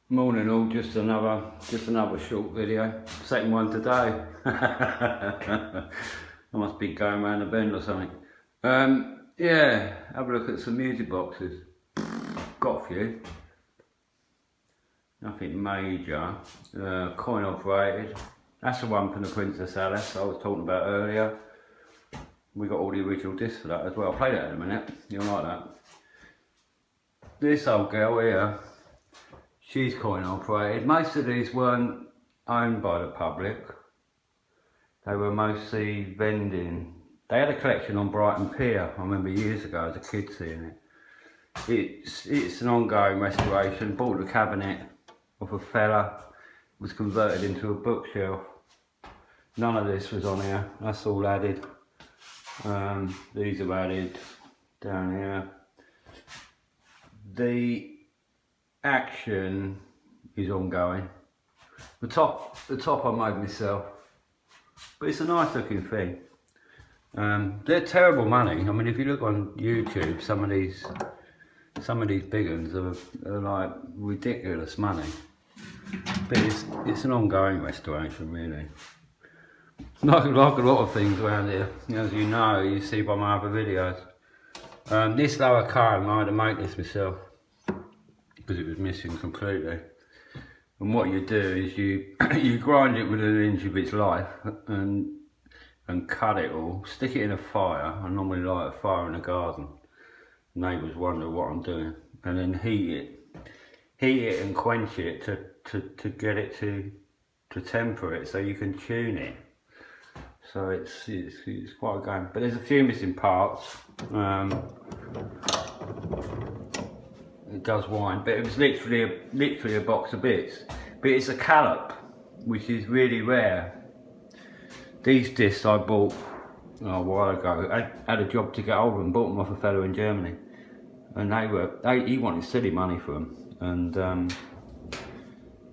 Morning all, just another short video. Second one today. I must be going around the bend or something. Yeah, have a look at some music boxes. Got a few. Nothing major. Coin operated. That's the one from the Princess Alice I was talking about earlier. We got all the original discs for that as well. I'll play that in a minute. You'll like that. This old girl here, she's coin operated. Most of these weren't owned by the public. They were mostly vending. They had a collection on Brighton Pier, I remember years ago as a kid seeing it. It's an ongoing restoration. Bought the cabinet of a fella, was converted into a bookshelf. None of this was on here, that's all added. These are added down here. The action is ongoing. The top I made myself, but it's a nice looking thing. They're terrible money. I mean, if you look on YouTube, some of these big ones are like ridiculous money. But it's an ongoing restoration, really. Like a lot of things around here, as you know, you see by my other videos. This lower comb, I had to make this myself because it was missing completely. And what you do is you grind it within an inch of its life and cut it all, stick it in a fire. I normally light a fire in the garden. Neighbours wonder what I'm doing, and then heat it and quench it to get it to temper it so you can tune it. So it's quite a game, but there's a few missing parts. It does whine, but it was literally a box of bits. But it's a callop, which is really rare. These discs I bought a while ago. I had a job to get hold of them, bought them off a fellow in Germany, and he wanted silly money for them, and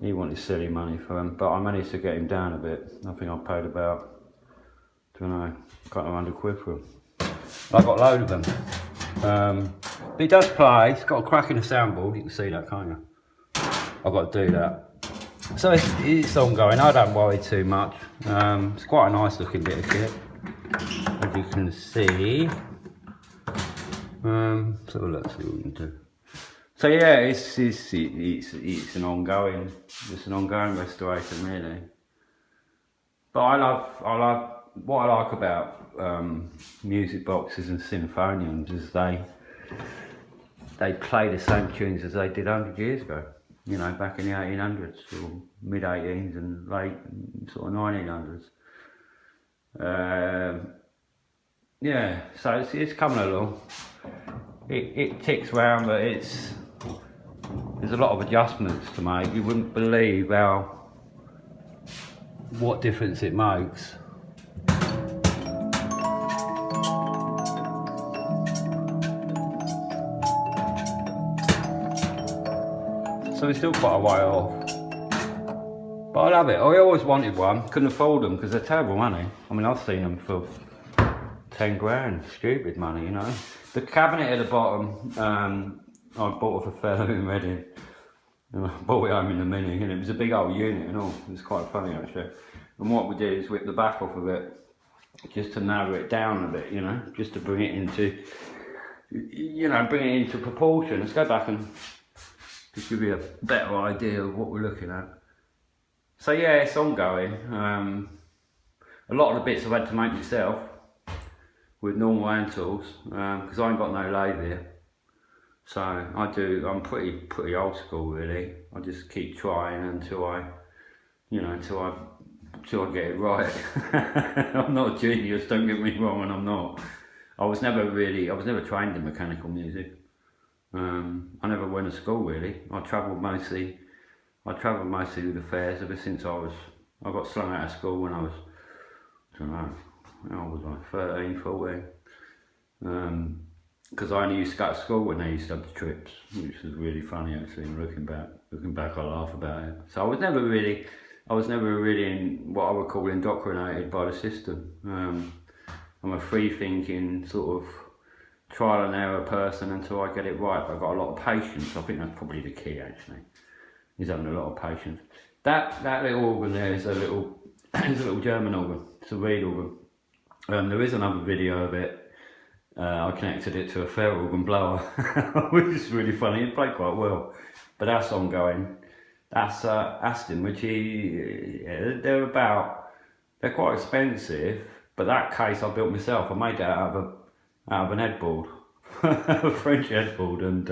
he wanted silly money for them. But I managed to get him down a bit. I think I paid about, I don't know, a couple of £100 for them. I got a load of them. But it does play. It's got a crack in the soundboard. You can see that, can't you? I've got to do that. So it's ongoing. I don't worry too much. It's quite a nice looking bit of kit, as you can see. So let's see what we can do. So yeah, it's an ongoing restoration, really. But I love what I like about music boxes and symphoniums is they play the same tunes as they did 100 years ago. You know, back in the 1800s or mid 18s and late sort of 1900s. Yeah, so it's coming along. It ticks round, but there's a lot of adjustments to make. You wouldn't believe what difference it makes. So it's still quite a way off. But I love it. I always wanted one. Couldn't afford them because they're terrible money. I mean, I've seen them for 10 grand. Stupid money, you know. The cabinet at the bottom, I bought off a fellow in Reading. And I bought it home in the mini, and it was a big old unit and all. It was quite funny, actually. And what we did is whip the back off of it just to narrow it down a bit, you know, just to bring it into, bring it into proportion. Let's go back and just give you a better idea of what we're looking at. So yeah, it's ongoing. A lot of the bits I've had to make myself with normal hand tools because I ain't got no lathe here. So I'm pretty old school, really. I just keep trying until I get it right. I'm not a genius, don't get me wrong, and I'm not. I was never trained in mechanical music. I never went to school, really. I travelled mostly with the fairs ever since I got slung out of school when I was, I don't know, I was like 13, 14. Because I only used to go to school when they used to have the trips, which was really funny actually. Looking back, I laugh about it. So I was never really in what I would call indoctrinated by the system. I'm a free-thinking sort of trial and error person until I get it right. But I've got a lot of patience. I think that's probably the key, actually. He's having a lot of patience. That little organ there is a little, it's a little German organ. It's a reed organ. There is another video of it. I connected it to a fair organ blower, which is really funny. It played quite well, but that's ongoing. That's Aston, which they're quite expensive. But that case I built myself. I made that out of an headboard, a French headboard, and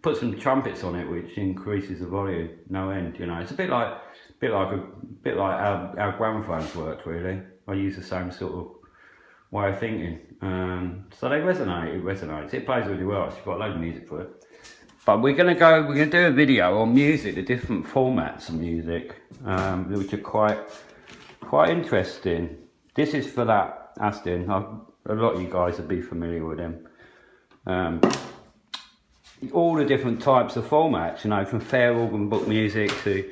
put some trumpets on it, which increases the volume no end. You know, it's a bit like how gramophones worked. Really, I use the same sort of way of thinking. So they resonate. It resonates. It plays really well. It's got a load of music for it. But we're gonna do a video on music, the different formats of music, which are quite interesting. This is for that Aston. A lot of you guys will be familiar with him. All the different types of formats, you know, from fair organ book music to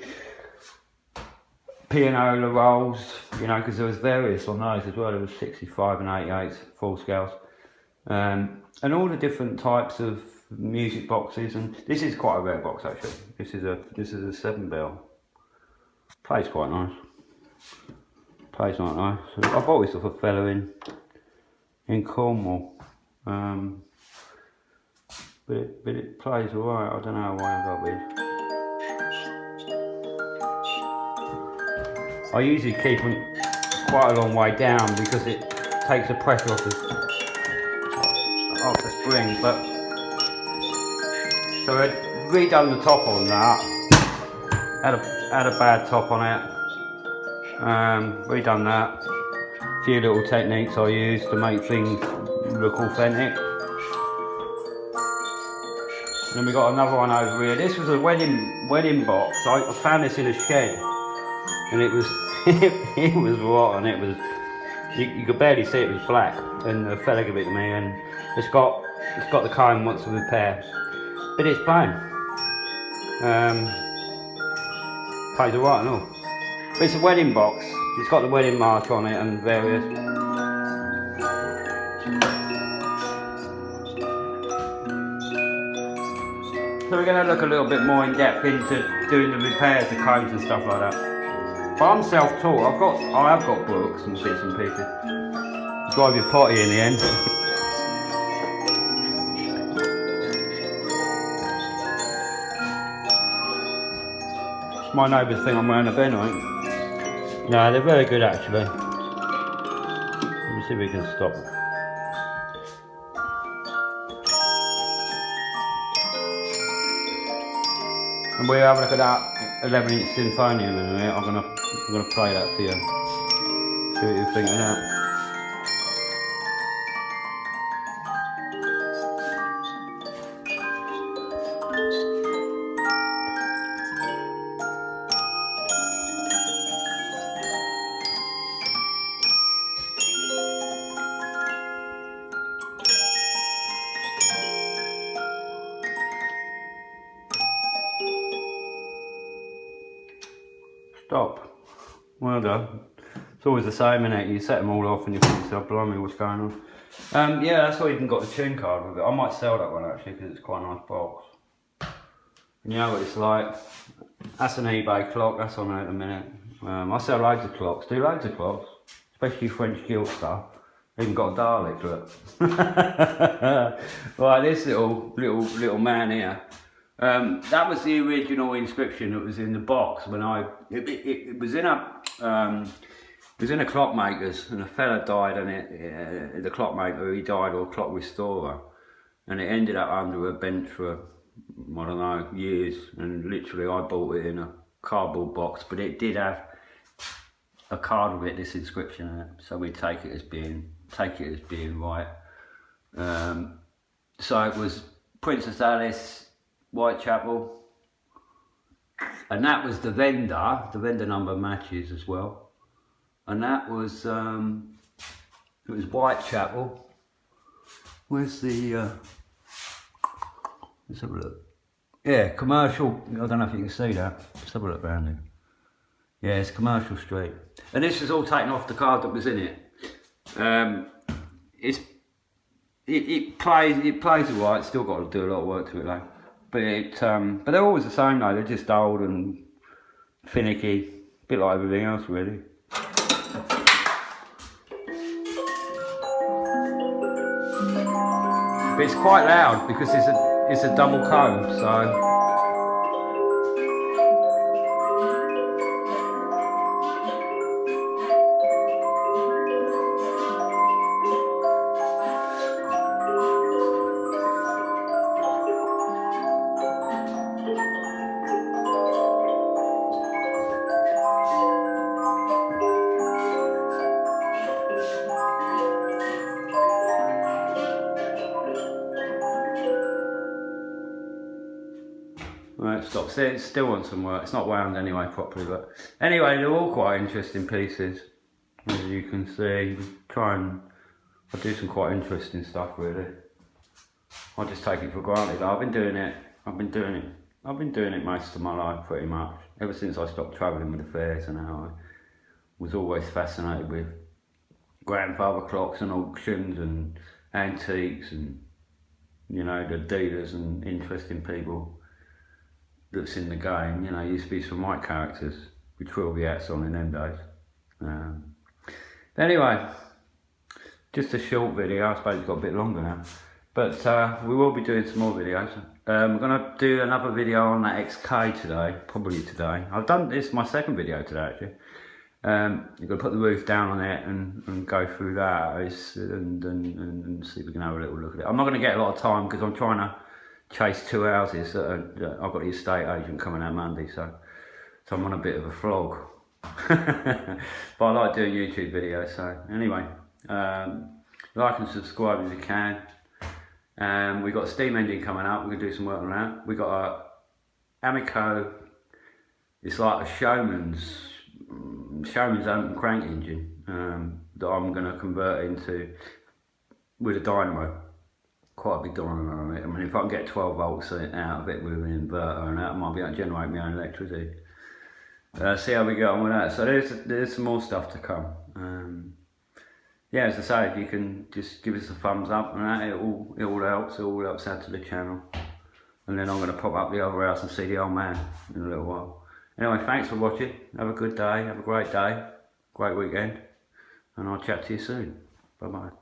pianola rolls, you know, because there was various on those as well. There was 65 and 88 full scales, and all the different types of music boxes. And this is quite a rare box actually. This is a 7 bell. Plays quite nice. Plays quite nice. I bought this off a fella in Cornwall. But it plays alright. I don't know why I got with. I usually keep them quite a long way down because it takes the pressure off the spring. But so I'd redone the top on that. Had a bad top on it. Redone that. A few little techniques I used to make things look authentic. And then we got another one over here. This was a wedding box. I found this in a shed, and it was it was rotten. It was you could barely see it was black. And the fella gave it to me, and it's got the kind wants to repair, but it's fine. Plays alright and all. But it's a wedding box. It's got the wedding mark on it and various. So we're going to look a little bit more in depth into doing the repairs, the codes and stuff like that. But I'm self-taught. I have got books and bits and pieces. Drive your potty in the end. My neighbours think I'm wearing a Benoit. No, they're very good actually. Let me see if we can stop. And we'll have a look at that 11-inch Sinfonium in a minute. I'm gonna play that for you. See what you think of that. Stop. Well done. It's always the same, isn't it? You set them all off and you think to yourself, blimey, what's going on? Yeah, that's why I even got the tune card with it. I might sell that one actually because it's quite a nice box. And you know what it's like? That's an eBay clock, that's on there at the minute. I sell loads of clocks, do loads of clocks, especially French gilt stuff. Even got a Dalek, look. Right, this little man here. That was the original inscription that was in the box when it was in a clockmaker's, and a fella died on it. The clockmaker, he died, or clock restorer, and it ended up under a bench for I don't know, years. And literally, I bought it in a cardboard box, but it did have a card with it, this inscription in it. So we take it as being right. So it was Princess Alice, Whitechapel, and that was the vendor number matches as well, and that was it was Whitechapel. Where's the let's have a look. Yeah, Commercial. I don't know if you can see that. Let's have a look around there. Yeah, it's Commercial Street, and this was all taken off the card that was in it. It plays alright. Still got to do a lot of work to it though. but they're always the same though. They're just old and finicky, a bit like everything else really. But it's quite loud because it's a double comb, so. Right, stop. See, it still wants some work. It's not wound anyway properly, but anyway, they're all quite interesting pieces, as you can see. I do some quite interesting stuff really. I just take it for granted. I've been doing it most of my life pretty much. Ever since I stopped travelling with the fairs, and how I was always fascinated with grandfather clocks and auctions and antiques and, you know, the dealers and interesting people that's in the game. You know, used to be some white characters with trilby hats on in them days. Anyway, just a short video. I suppose it's got a bit longer now, but we will be doing some more videos. I'm gonna do another video on that XK today, probably today. I've done this, my second video today actually. You've got to put the roof down on it and go through that and see if we can have a little look at it. I'm not going to get a lot of time because I'm trying to chase 2 houses that I've got the estate agent coming out Monday, so I'm on a bit of a flog. But I like doing YouTube videos, so anyway, like and subscribe if you can. We've got a steam engine coming up. We're going to do some work on that. We've got a Amico. It's like a showman's open crank engine that I'm going to convert into with a dynamo. Quite a big dynamo on it. I mean, if I can get 12 volts out of it with an inverter and that, I might be able to generate my own electricity. See how we get on with that. So there's some more stuff to come. Yeah, as I say, if you can just give us a thumbs up and that, it all helps. It all helps out to the channel. And then I'm going to pop up the other house and see the old man in a little while. Anyway, thanks for watching. Have a good day. Have a great day. Great weekend. And I'll chat to you soon. Bye-bye.